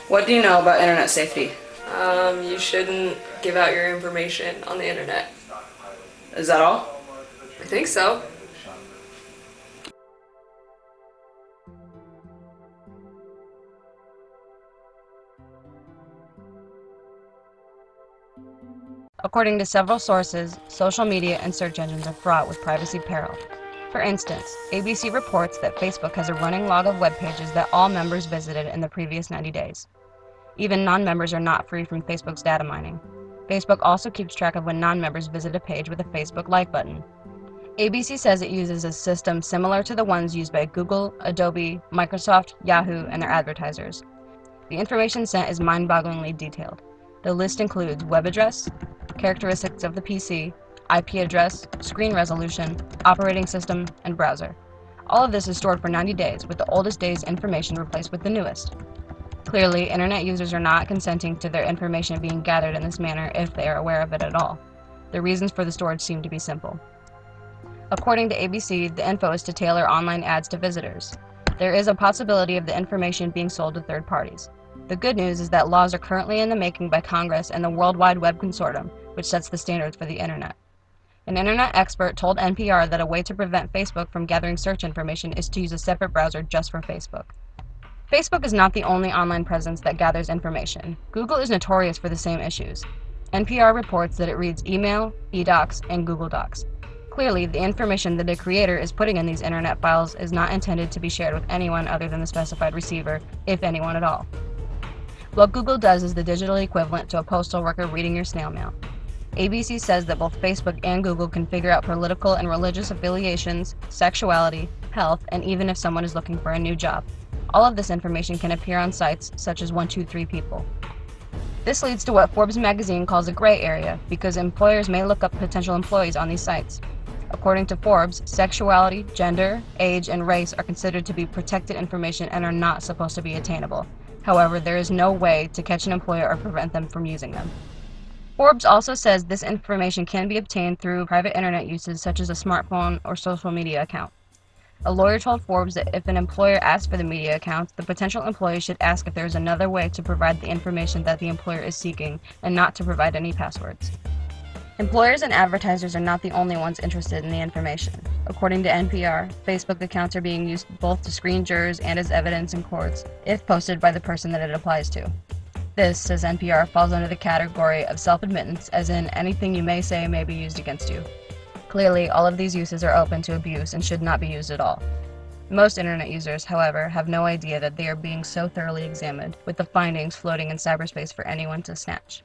What do you know about internet safety? You shouldn't give out your information on the internet. Is that all? I think so. According to several sources, social media and search engines are fraught with privacy peril. For instance, ABC reports that Facebook has a running log of web pages that all members visited in the previous 90 days. Even non-members are not free from Facebook's data mining. Facebook also keeps track of when non-members visit a page with a Facebook like button. ABC says it uses a system similar to the ones used by Google, Adobe, Microsoft, Yahoo, and their advertisers. The information sent is mind-bogglingly detailed. The list includes web address, characteristics of the PC, IP address, screen resolution, operating system, and browser. All of this is stored for 90 days, with the oldest day's information replaced with the newest. Clearly, internet users are not consenting to their information being gathered in this manner if they are aware of it at all. The reasons for the storage seem to be simple. According to ABC, the info is to tailor online ads to visitors. There is a possibility of the information being sold to third parties. The good news is that laws are currently in the making by Congress and the World Wide Web Consortium, which sets the standards for the internet. An internet expert told NPR that a way to prevent Facebook from gathering search information is to use a separate browser just for Facebook. Facebook is not the only online presence that gathers information. Google is notorious for the same issues. NPR reports that it reads email, eDocs, and Google Docs. Clearly, the information that a creator is putting in these internet files is not intended to be shared with anyone other than the specified receiver, if anyone at all. What Google does is the digital equivalent to a postal worker reading your snail mail. ABC says that both Facebook and Google can figure out political and religious affiliations, sexuality, health, and even if someone is looking for a new job. All of this information can appear on sites such as 123people. This leads to what Forbes magazine calls a gray area, because employers may look up potential employees on these sites. According to Forbes, sexuality, gender, age, and race are considered to be protected information and are not supposed to be attainable. However, there is no way to catch an employer or prevent them from using them. Forbes also says this information can be obtained through private internet uses such as a smartphone or social media account. A lawyer told Forbes that if an employer asks for the media accounts, the potential employee should ask if there is another way to provide the information that the employer is seeking and not to provide any passwords. Employers and advertisers are not the only ones interested in the information. According to NPR, Facebook accounts are being used both to screen jurors and as evidence in courts, if posted by the person that it applies to. This, says NPR, falls under the category of self-admittance, as in anything you may say may be used against you. Clearly, all of these uses are open to abuse and should not be used at all. Most internet users, however, have no idea that they are being so thoroughly examined, with the findings floating in cyberspace for anyone to snatch.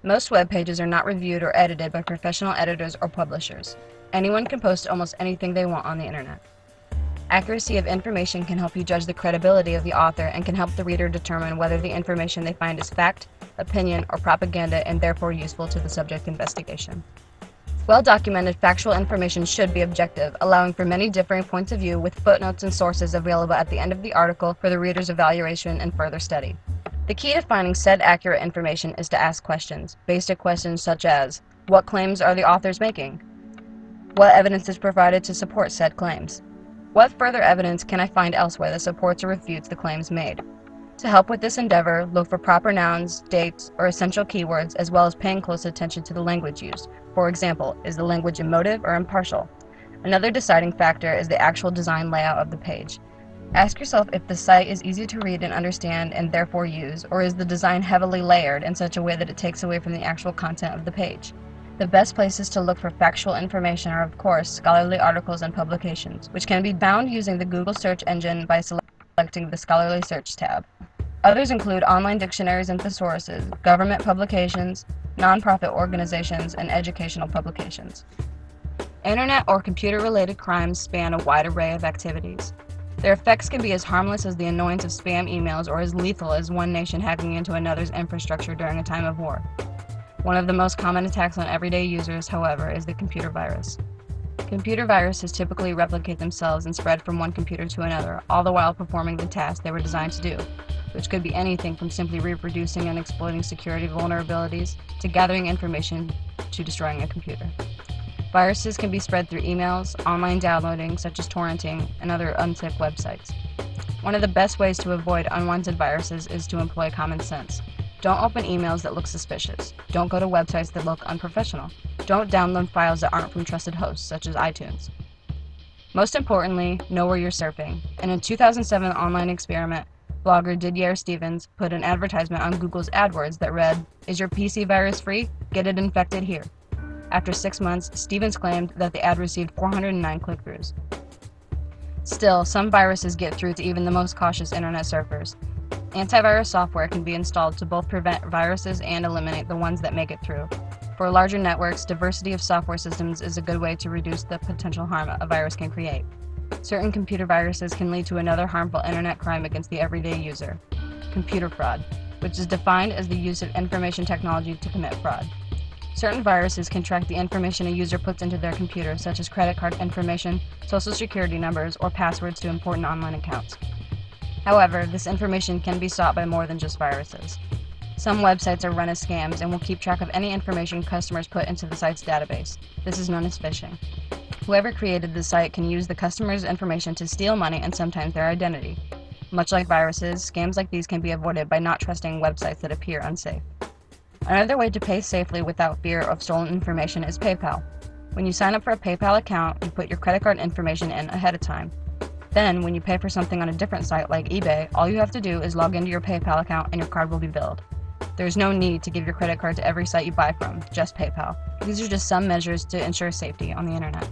Most web pages are not reviewed or edited by professional editors or publishers. Anyone can post almost anything they want on the internet. Accuracy of information can help you judge the credibility of the author and can help the reader determine whether the information they find is fact, opinion, or propaganda and therefore useful to the subject investigation. Well-documented factual information should be objective, allowing for many differing points of view with footnotes and sources available at the end of the article for the reader's evaluation and further study. The key to finding said accurate information is to ask questions. Basic questions such as, what claims are the authors making? What evidence is provided to support said claims? What further evidence can I find elsewhere that supports or refutes the claims made? To help with this endeavor, look for proper nouns, dates, or essential keywords, as well as paying close attention to the language used. For example, is the language emotive or impartial? Another deciding factor is the actual design layout of the page. Ask yourself if the site is easy to read and understand and therefore use, or is the design heavily layered in such a way that it takes away from the actual content of the page. The best places to look for factual information are, of course, scholarly articles and publications, which can be found using the Google search engine by selecting the Scholarly Search tab. Others include online dictionaries and thesauruses, government publications, nonprofit organizations, and educational publications. Internet or computer-related crimes span a wide array of activities. Their effects can be as harmless as the annoyance of spam emails or as lethal as one nation hacking into another's infrastructure during a time of war. One of the most common attacks on everyday users, however, is the computer virus. Computer viruses typically replicate themselves and spread from one computer to another, all the while performing the task they were designed to do. which could be anything from simply reproducing and exploiting security vulnerabilities to gathering information to destroying a computer. Viruses can be spread through emails, online downloading such as torrenting, and other unsafe websites. One of the best ways to avoid unwanted viruses is to employ common sense. Don't open emails that look suspicious. Don't go to websites that look unprofessional. Don't download files that aren't from trusted hosts, such as iTunes. Most importantly, know where you're surfing. In a 2007 online experiment, blogger Didier Stevens put an advertisement on Google's AdWords that read, "Is your PC virus free? Get it infected here." After 6 months, Stevens claimed that the ad received 409 click-throughs. Still, some viruses get through to even the most cautious internet surfers. Antivirus software can be installed to both prevent viruses and eliminate the ones that make it through. For larger networks, diversity of software systems is a good way to reduce the potential harm a virus can create. Certain computer viruses can lead to another harmful internet crime against the everyday user: computer fraud, which is defined as the use of information technology to commit fraud. Certain viruses can track the information a user puts into their computer, such as credit card information, social security numbers, or passwords to important online accounts. However, this information can be sought by more than just viruses. Some websites are run as scams and will keep track of any information customers put into the site's database. This is known as phishing. Whoever created the site can use the customer's information to steal money and sometimes their identity. Much like viruses, scams like these can be avoided by not trusting websites that appear unsafe. Another way to pay safely without fear of stolen information is PayPal. When you sign up for a PayPal account, you put your credit card information in ahead of time. Then, when you pay for something on a different site like eBay, all you have to do is log into your PayPal account and your card will be billed. There is no need to give your credit card to every site you buy from, just PayPal. These are just some measures to ensure safety on the internet.